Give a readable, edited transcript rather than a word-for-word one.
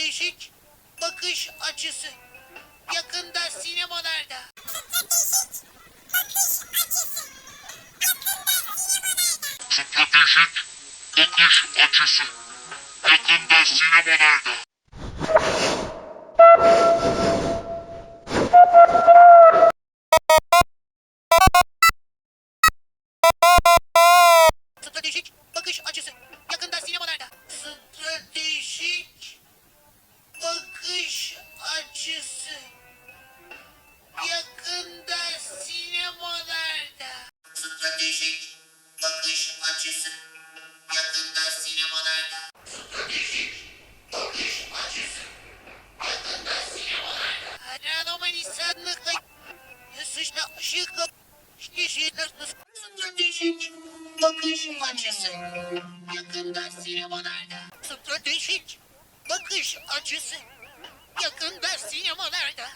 Stratejik bakış açısı. Yakında sinemalarda. Stratejik bakış açısı. Yakında sinemalarda. Stratejik bakış açısı. Yakında sinemalarda. Stratejik bakış açısı. Yakında sinemalarda. Stratejik bakış açısı. Yakında sinemalarda. Stratejik bakış açısı. Yakında sinemalarda. Aranan insanlıkla sıçra ışıkla yeşiller stratejik bakış açısı. Yakında sinemalarda. Stratejik bakış açısı. Yakında sinemalarda.